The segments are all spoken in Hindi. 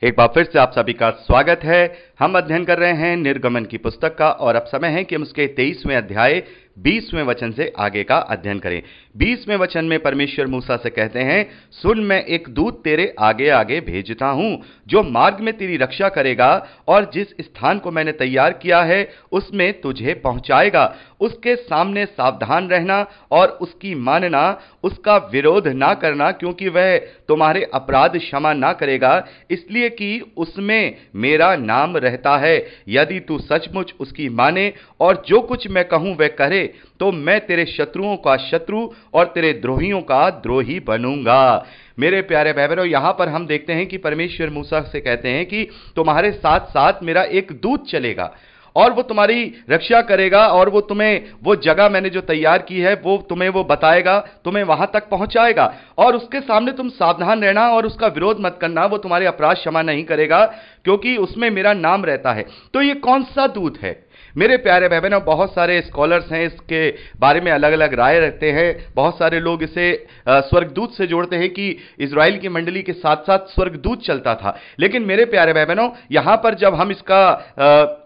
एक बार फिर से आप सभी का स्वागत है। हम अध्ययन कर रहे हैं निर्गमन की पुस्तक का और अब समय है कि हम उसके 23वें अध्याय 20वें वचन से आगे का अध्ययन करें। 20वें वचन में परमेश्वर मूसा से कहते हैं, सुन, मैं एक दूत तेरे आगे आगे भेजता हूं जो मार्ग में तेरी रक्षा करेगा और जिस स्थान को मैंने तैयार किया है उसमें तुझे पहुंचाएगा। उसके सामने सावधान रहना और उसकी मानना, उसका विरोध ना करना, क्योंकि वह तुम्हारे अपराध क्षमा ना करेगा, इसलिए कि उसमें मेरा नाम रहता है। यदि तू सचमुच उसकी माने और जो कुछ मैं कहूं वह करे, तो मैं तेरे शत्रुओं का शत्रु और तेरे द्रोहियों का द्रोही बनूंगा। मेरे प्यारे भाई बहनों, यहां पर हम देखते हैं कि परमेश्वर मूसा से कहते हैं कि तुम्हारे साथ साथ मेरा एक दूत चलेगा और वो तुम्हारी रक्षा करेगा और वो तुम्हें वो जगह मैंने जो तैयार की है वो तुम्हें वो बताएगा, तुम्हें वहां तक पहुंचाएगा और उसके सामने तुम सावधान रहना और उसका विरोध मत करना। वो तुम्हारे अपराध क्षमा नहीं करेगा क्योंकि उसमें मेरा नाम रहता है। तो ये कौन सा दूत है? मेरे प्यारे भाई बहनों, बहुत सारे स्कॉलर्स हैं, इसके बारे में अलग अलग राय रखते हैं। बहुत सारे लोग इसे स्वर्गदूत से जोड़ते हैं कि इजराइल की मंडली के साथ साथ स्वर्गदूत चलता था। लेकिन मेरे प्यारे भाई बहनों, यहां पर जब हम इसका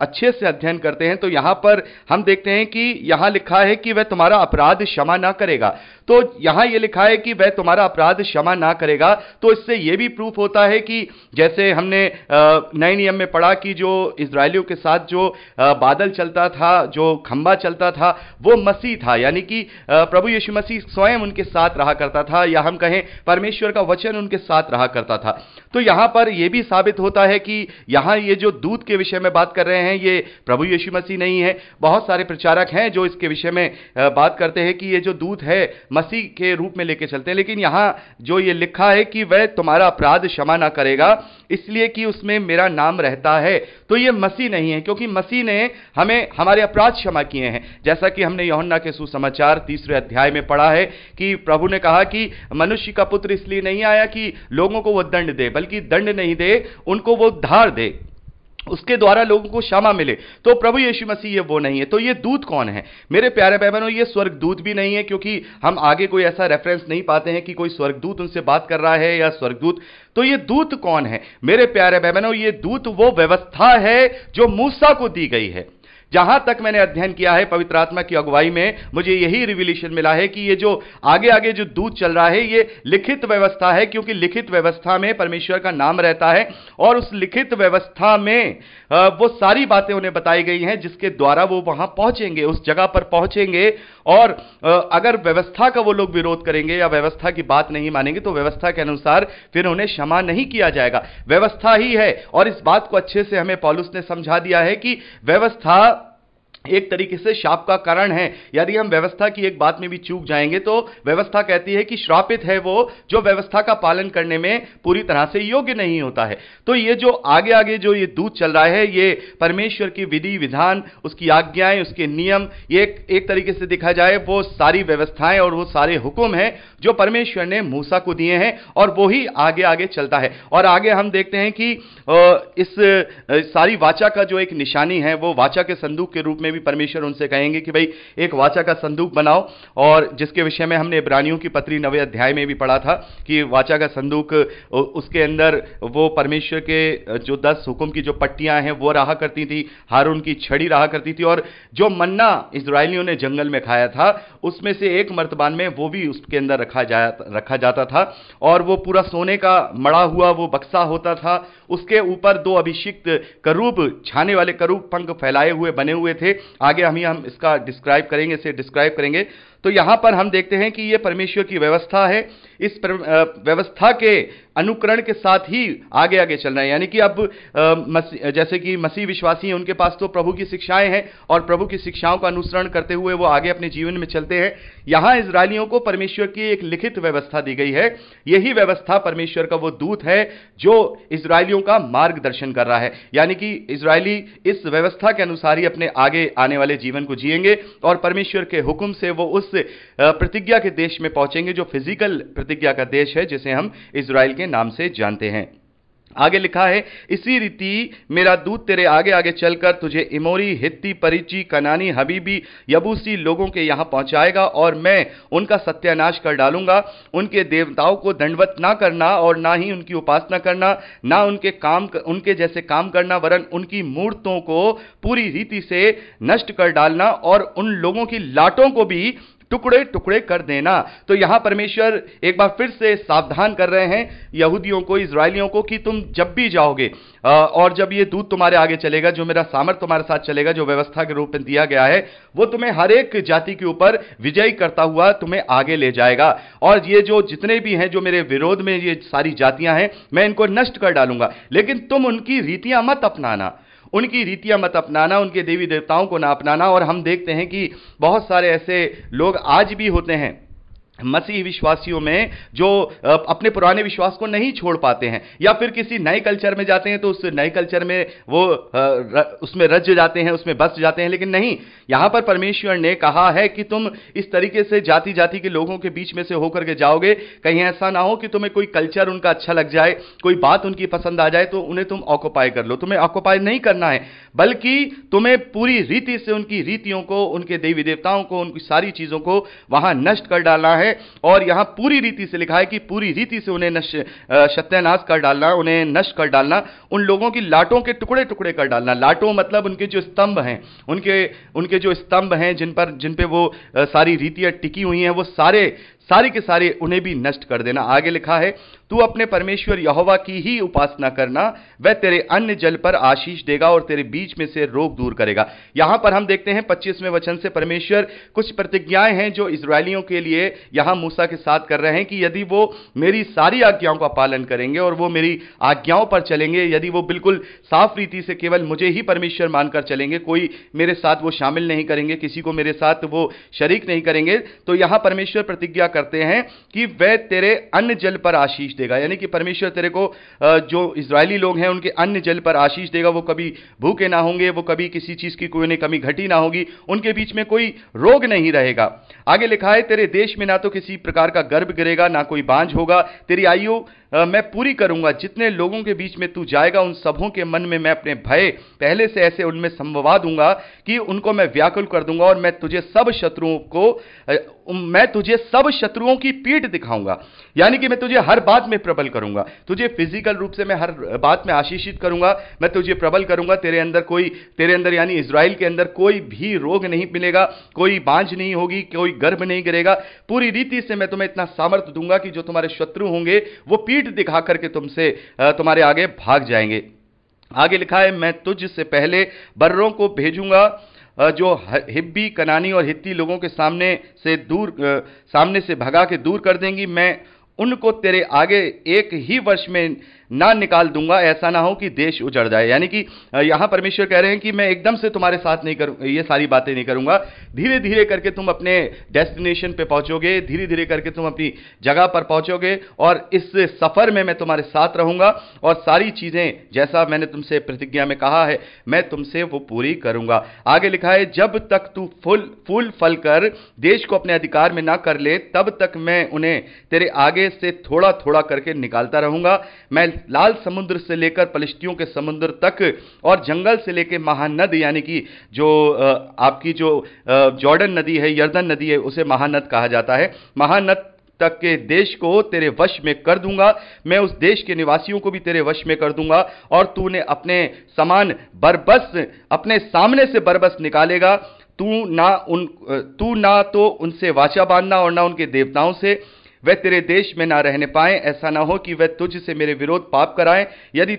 अच्छे से अध्ययन करते हैं तो यहां पर हम देखते हैं कि यहां लिखा है कि वह तुम्हारा अपराध क्षमा ना करेगा। तो यहां यह लिखा है कि वह तुम्हारा अपराध क्षमा ना करेगा, तो इससे यह भी प्रूफ होता है कि जैसे हमने नए नियम में पढ़ा कि जो इजरायलियों के साथ जो बादल चलता था, जो खंबा चलता था, वो मसीह था, यानी कि प्रभु यीशु मसीह स्वयं उनके साथ रहा करता था, या हम कहें परमेश्वर का वचन उनके साथ रहा करता था। तो यहां पर यह भी साबित होता है कि यहां ये जो दूत के विषय में बात कर रहे हैं ये प्रभु यीशु मसीह नहीं है। बहुत सारे प्रचारक हैं जो इसके विषय में बात करते हैं कि ये जो दूत है मसीह के रूप में लेके चलते हैं, लेकिन यहां जो ये लिखा है कि वह तुम्हारा अपराध क्षमा ना करेगा इसलिए कि उसमें मेरा नाम रहता है, तो ये मसीह नहीं है, क्योंकि मसीह ने हमें हमारे अपराध क्षमा किए हैं। जैसा कि हमने यूहन्ना के सुसमाचार 3 अध्याय में पढ़ा है कि प्रभु ने कहा कि मनुष्य का पुत्र इसलिए नहीं आया कि लोगों को वो दंड दे, बल्कि दंड नहीं दे, उनको वो उद्धार दे, उसके द्वारा लोगों को क्षमा मिले। तो प्रभु यीशु मसीह ये वो नहीं है। तो ये दूत कौन है? मेरे प्यारे भाई बहनों, ये स्वर्गदूत भी नहीं है, क्योंकि हम आगे कोई ऐसा रेफरेंस नहीं पाते हैं कि कोई स्वर्गदूत उनसे बात कर रहा है या स्वर्गदूत। तो ये दूत कौन है? मेरे प्यारे भाई बहनों, ये दूत वो व्यवस्था है जो मूसा को दी गई है। जहां तक मैंने अध्ययन किया है पवित्र आत्मा की अगुवाई में, मुझे यही रिवीलेशन मिला है कि ये जो आगे आगे जो दूत चल रहा है ये लिखित व्यवस्था है, क्योंकि लिखित व्यवस्था में परमेश्वर का नाम रहता है और उस लिखित व्यवस्था में वो सारी बातें उन्हें बताई गई हैं जिसके द्वारा वो वहां पहुंचेंगे, उस जगह पर पहुंचेंगे। और अगर व्यवस्था का वो लोग विरोध करेंगे या व्यवस्था की बात नहीं मानेंगे तो व्यवस्था के अनुसार फिर उन्हें क्षमा नहीं किया जाएगा। व्यवस्था ही है, और इस बात को अच्छे से हमें पौलुस ने समझा दिया है कि व्यवस्था एक तरीके से शाप का कारण है। यदि हम व्यवस्था की एक बात में भी चूक जाएंगे तो व्यवस्था कहती है कि श्रापित है वो जो व्यवस्था का पालन करने में पूरी तरह से योग्य नहीं होता है। तो ये जो आगे आगे जो ये दूत चल रहा है, ये परमेश्वर की विधि विधान, उसकी आज्ञाएं, उसके नियम, ये एक तरीके से देखा जाए वो सारी व्यवस्थाएं और वो सारे हुक्म हैं जो परमेश्वर ने मूसा को दिए हैं, और वो ही आगे आगे चलता है। और आगे हम देखते हैं कि इस सारी वाचा का जो एक निशानी है वो वाचा के संदूक के रूप में भी परमेश्वर उनसे कहेंगे कि भाई एक वाचा का संदूक बनाओ, और जिसके विषय में हमने इब्रानियों की पत्री 9वें अध्याय में भी पढ़ा था कि वाचा का संदूक, उसके अंदर वो परमेश्वर के जो 10 हुक्म की जो पट्टियां हैं वो रहा करती थी, हारून की छड़ी रहा करती थी, और जो मन्ना इजरायलियों ने जंगल में खाया था उसमें से एक मर्तबान में वो भी उसके अंदर रखा जाता था, और वो पूरा सोने का मड़ा हुआ वो बक्सा होता था। उसके ऊपर 2 अभिषिक्त करूब, छाने वाले करूब पंख फैलाए हुए बने हुए थे। आगे हम इसका डिस्क्राइब करेंगे। तो यहां पर हम देखते हैं कि यह परमेश्वर की व्यवस्था है। इस व्यवस्था के अनुकरण के साथ ही आगे आगे चलना है, यानी कि अब जैसे कि मसीह विश्वासी हैं, उनके पास तो प्रभु की शिक्षाएं हैं और प्रभु की शिक्षाओं का अनुसरण करते हुए वो आगे अपने जीवन में चलते हैं। यहां इजरायलियों को परमेश्वर की एक लिखित व्यवस्था दी गई है। यही व्यवस्था परमेश्वर का वो दूत है जो इजरायलियों का मार्गदर्शन कर रहा है, यानी कि इजरायली इस व्यवस्था के अनुसार ही अपने आगे आने वाले जीवन को जिएंगे और परमेश्वर के हुक्म से वो उस प्रतिज्ञा के देश में पहुंचेंगे जो फिजिकल प्रतिज्ञा का देश है, जिसे हम इजराइल के नाम से जानते हैं। आगे लिखा है, इसी रीति मेरा दूत तेरे आगे आगे चलकर तुझे इमोरी, हित्ती, परिची, कनानी, हबीबी, यबूसी लोगों के यहां पहुंचाएगा, और मैं उनका सत्यानाश कर डालूंगा। उनके देवताओं को दंडवत ना करना और ना ही उनकी उपासना करना, ना उनके जैसे काम करना, वरन उनकी मूर्तों को पूरी रीति से नष्ट कर डालना और उन लोगों की लाटों को भी टुकड़े टुकड़े कर देना। तो यहां परमेश्वर एक बार फिर से सावधान कर रहे हैं यहूदियों को, इजरायलियों को, कि तुम जब भी जाओगे और जब ये दूत तुम्हारे आगे चलेगा, जो मेरा सामर्थ तुम्हारे साथ चलेगा, जो व्यवस्था के रूप में दिया गया है, वो तुम्हें हर एक जाति के ऊपर विजयी करता हुआ तुम्हें आगे ले जाएगा। और ये जो जितने भी हैं जो मेरे विरोध में ये सारी जातियां हैं, मैं इनको नष्ट कर डालूंगा, लेकिन तुम उनकी रीतियां मत अपनाना, उनकी रीतियां मत अपनाना, उनके देवी देवताओं को ना अपनाना। और हम देखते हैं कि बहुत सारे ऐसे लोग आज भी होते हैं मसीह विश्वासियों में जो अपने पुराने विश्वास को नहीं छोड़ पाते हैं, या फिर किसी नए कल्चर में जाते हैं तो उस नए कल्चर में वो उसमें रज जाते हैं, उसमें बस जाते हैं। लेकिन नहीं, यहां पर परमेश्वर ने कहा है कि तुम इस तरीके से जाति जाति के लोगों के बीच में से होकर के जाओगे, कहीं ऐसा ना हो कि तुम्हें कोई कल्चर उनका अच्छा लग जाए, कोई बात उनकी पसंद आ जाए तो उन्हें तुम ऑक्युपाई कर लो। तुम्हें ऑक्युपाई नहीं करना है, बल्कि तुम्हें पूरी रीति से उनकी रीतियों को, उनके देवी देवताओं को, उनकी सारी चीजों को वहां नष्ट कर डालना है। और यहां पूरी रीति से लिखा है कि पूरी रीति से उन्हें सत्यानाश कर डालना, उन्हें नष्ट कर डालना, उन लोगों की लाटों के टुकड़े टुकड़े कर डालना। लाटों मतलब उनके जो स्तंभ हैं, उनके जो स्तंभ हैं जिन पे वो सारी रीतियां टिकी हुई हैं, वो सारे के सारे उन्हें भी नष्ट कर देना। आगे लिखा है, तू अपने परमेश्वर यहोवा की ही उपासना करना, वह तेरे अन्न जल पर आशीष देगा और तेरे बीच में से रोग दूर करेगा। यहां पर हम देखते हैं 25वें वचन से परमेश्वर कुछ प्रतिज्ञाएं हैं जो इजरायलियों के लिए यहां मूसा के साथ कर रहे हैं कि यदि वो मेरी सारी आज्ञाओं का पालन करेंगे और वो मेरी आज्ञाओं पर चलेंगे, यदि वो बिल्कुल साफ रीति से केवल मुझे ही परमेश्वर मानकर चलेंगे, कोई मेरे साथ वो शामिल नहीं करेंगे, किसी को मेरे साथ वो शरीक नहीं करेंगे, तो यहां परमेश्वर प्रतिज्ञा करते हैं कि वह तेरे अन्न जल पर आशीष देगा। यानी कि परमेश्वर तेरे को, जो इजरायली लोग हैं, उनके अन्न जल पर आशीष देगा। वो कभी भूखे ना होंगे, वो कभी किसी चीज की कोई कमी घटी ना होगी, उनके बीच में कोई रोग नहीं रहेगा। आगे लिखा है, तेरे देश में ना तो किसी प्रकार का गर्भ गिरेगा, ना कोई बांझ होगा। तेरी आयु मैं पूरी करूंगा। जितने लोगों के बीच में तू जाएगा, उन सबों के मन में मैं अपने भय पहले से ऐसे उनमें संभवा दूंगा कि उनको मैं व्याकुल कर दूंगा, और मैं तुझे सब शत्रुओं की पीठ दिखाऊंगा। यानी कि मैं तुझे हर बात में प्रबल करूंगा, तुझे फिजिकल रूप से मैं हर बात में आशीषित करूंगा, मैं तुझे प्रबल करूंगा। तेरे अंदर यानी इजराइल के अंदर कोई भी रोग नहीं मिलेगा, कोई बांझ नहीं होगी, कोई गर्भ नहीं गिरेगा। पूरी रीति से मैं तुम्हें इतना सामर्थ्य दूंगा कि जो तुम्हारे शत्रु होंगे वो पीठ दिखा करके तुम्हारे आगे भाग जाएंगे। आगे लिखा है, मैं तुझ से पहले बर्रों को भेजूंगा जो हिब्बी, कनानी और हित्ती लोगों के सामने से भगा के दूर कर देंगी। मैं उनको तेरे आगे एक ही वर्ष में ना निकाल दूंगा, ऐसा ना हो कि देश उजड़ जाए। यानी कि यहां परमेश्वर कह रहे हैं कि मैं एकदम से तुम्हारे साथ नहीं करूं, ये सारी बातें नहीं करूंगा। धीरे धीरे करके तुम अपने डेस्टिनेशन पे पहुंचोगे, धीरे धीरे करके तुम अपनी जगह पर पहुंचोगे, और इस सफर में मैं तुम्हारे साथ रहूंगा, और सारी चीजें जैसा मैंने तुमसे प्रतिज्ञा में कहा है, मैं तुमसे वो पूरी करूंगा। आगे लिखा है, जब तक तू फूल फल कर देश को अपने अधिकार में ना कर ले, तब तक मैं उन्हें तेरे आगे से थोड़ा थोड़ा करके निकालता रहूंगा। मैं लाल समुद्र से लेकर पलिश्तियों के समुद्र तक, और जंगल से लेकर महानद, यानी कि जो आपकी जो जॉर्डन नदी है, यर्दन नदी है, उसे महानद कहा जाता है, महानद तक के देश को तेरे वश में कर दूंगा। मैं उस देश के निवासियों को भी तेरे वश में कर दूंगा, और तूने अपने समान बरबस अपने सामने से बरबस निकालेगा। तू ना तो उनसे वाचा बांधना और ना उनके देवताओं से, वह तेरे देश में ना रहने पाए। ऐसा ना हो कि वह तुझ से मेरे विरोध पाप कराएं। यदि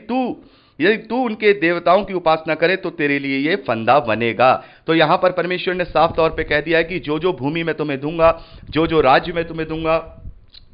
तू उनके देवताओं की उपासना करे तो तेरे लिए ये फंदा बनेगा। तो यहां पर परमेश्वर ने साफ तौर पे कह दिया है कि जो जो भूमि मैं तुम्हें दूंगा, जो जो राज्य मैं तुम्हें दूंगा,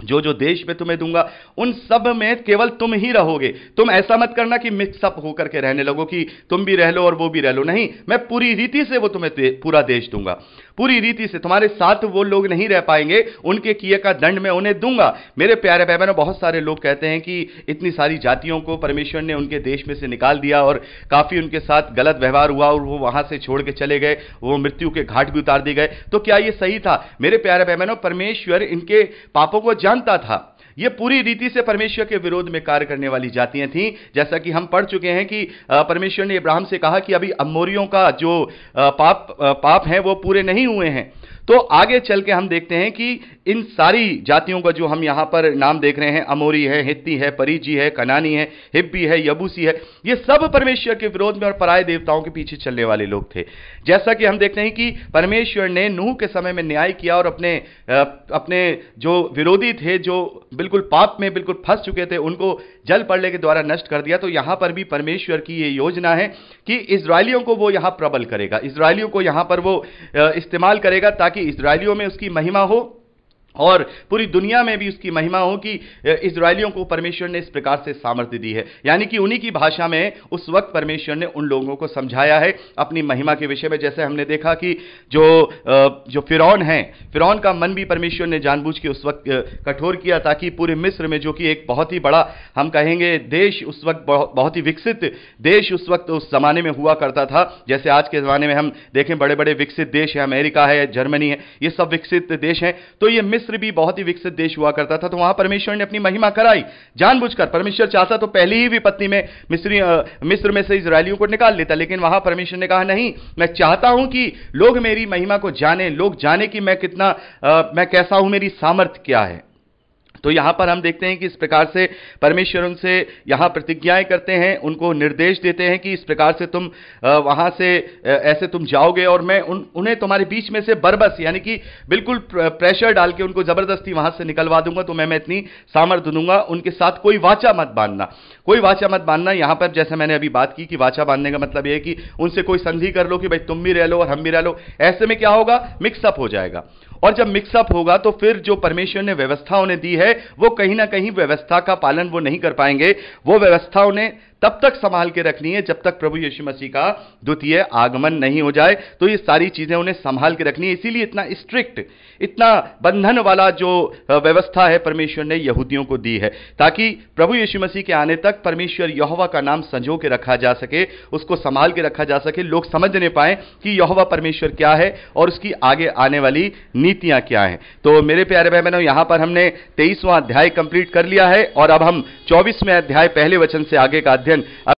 जो जो देश में तुम्हें दूंगा, उन सब में केवल तुम ही रहोगे। तुम ऐसा मत करना कि मिक्सअप होकर के रहने लगो कि तुम भी रह लो और वो भी रह लो। नहीं, मैं पूरी रीति से वो तुम्हें पूरा देश दूंगा, पूरी रीति से। तुम्हारे साथ वो लोग नहीं रह पाएंगे, उनके किए का दंड मैं उन्हें दूंगा। मेरे प्यारे भाई बहनों, बहुत सारे लोग कहते हैं कि इतनी सारी जातियों को परमेश्वर ने उनके देश में से निकाल दिया और काफी उनके साथ गलत व्यवहार हुआ और वो वहां से छोड़ के चले गए, वो मृत्यु के घाट भी उतार दिए गए। तो क्या ये सही था? मेरे प्यारे भाई बहनों, परमेश्वर इनके पापों को जानता था। ये पूरी रीति से परमेश्वर के विरोध में कार्य करने वाली जातियां थीं। जैसा कि हम पढ़ चुके हैं कि परमेश्वर ने अब्राहम से कहा कि अभी अमोरियों का जो पाप है वो पूरे नहीं हुए हैं। तो आगे चल के हम देखते हैं कि इन सारी जातियों का जो हम यहां पर नाम देख रहे हैं, अमोरी है, हित्ती है, परिजी है, कनानी है, हिब्बी है, यबूसी है, ये सब परमेश्वर के विरोध में और पराये देवताओं के पीछे चलने वाले लोग थे। जैसा कि हम देखते हैं कि परमेश्वर ने नूह के समय में न्याय किया और अपने जो विरोधी थे, जो बिल्कुल पाप में बिल्कुल फंस चुके थे, उनको जल प्रलय के द्वारा नष्ट कर दिया। तो यहां पर भी परमेश्वर की ये योजना है कि इजराइलियों को वो यहां प्रबल करेगा, इजराइलियों को यहां पर वो इस्तेमाल करेगा ताकि इजराइलियों में उसकी महिमा हो और पूरी दुनिया में भी उसकी महिमा हो कि इजराइलियों को परमेश्वर ने इस प्रकार से सामर्थ्य दी है। यानी कि उन्हीं की भाषा में उस वक्त परमेश्वर ने उन लोगों को समझाया है अपनी महिमा के विषय में। जैसे हमने देखा कि जो फिरौन है, फिरौन का मन भी परमेश्वर ने जानबूझ के उस वक्त कठोर किया ताकि पूरे मिस्र में, जो कि एक बहुत ही बड़ा हम कहेंगे देश, उस वक्त बहुत ही विकसित देश उस वक्त उस जमाने में हुआ करता था। जैसे आज के जमाने में हम देखें बड़े बड़े विकसित देश है, अमेरिका है, जर्मनी है, ये सब विकसित देश हैं। तो ये मिस्र भी बहुत ही विकसित देश हुआ करता था। तो वहां परमेश्वर ने अपनी महिमा कराई जानबूझकर। परमेश्वर चाहता तो पहली ही विपत्ति में मिस्र में से इजरायलियों को निकाल लेता, लेकिन वहां परमेश्वर ने कहा नहीं, मैं चाहता हूं कि लोग मेरी महिमा को जाने, लोग जाने कि मैं कैसा हूं, मेरी सामर्थ्य क्या है। तो यहां पर हम देखते हैं कि इस प्रकार से परमेश्वर उनसे यहां प्रतिज्ञाएं करते हैं, उनको निर्देश देते हैं कि इस प्रकार से तुम वहां से ऐसे तुम जाओगे और मैं उन्हें तुम्हारे बीच में से बरबस, यानी कि बिल्कुल प्रेशर डाल के उनको जबरदस्ती वहां से निकलवा दूंगा। तो मैं इतनी सामर्थ्य दूंगा, उनके साथ कोई वाचा मत बांधना, कोई वाचा मत बांधना। यहां पर जैसे मैंने अभी बात की कि वाचा बांधने का मतलब यह है कि उनसे कोई संधि कर लो कि भाई तुम भी रह लो और हम भी रह लो। ऐसे में क्या होगा, मिक्सअप हो जाएगा, और जब मिक्सअप होगा तो फिर जो परमेश्वर ने व्यवस्था उन्हें दी है वो कहीं ना कहीं व्यवस्था का पालन वो नहीं कर पाएंगे। वो व्यवस्था उन्हें तब तक संभाल के रखनी है जब तक प्रभु यीशु मसीह का द्वितीय आगमन नहीं हो जाए। तो ये सारी चीजें उन्हें संभाल के रखनी है। इसीलिए इतना स्ट्रिक्ट, इतना बंधन वाला जो व्यवस्था है परमेश्वर ने यहूदियों को दी है, ताकि प्रभु यीशु मसीह के आने तक परमेश्वर यहोवा का नाम संजो के रखा जा सके, उसको संभाल के रखा जा सके, लोग समझ नहीं पाए कि यहोवा परमेश्वर क्या है और उसकी आगे आने वाली नीतियां क्या हैं। तो मेरे प्यारे भाई बहनों, यहां पर हमने 23वां अध्याय कंप्लीट कर लिया है और अब हम 24वें अध्याय पहले वचन से आगे का अध्ययन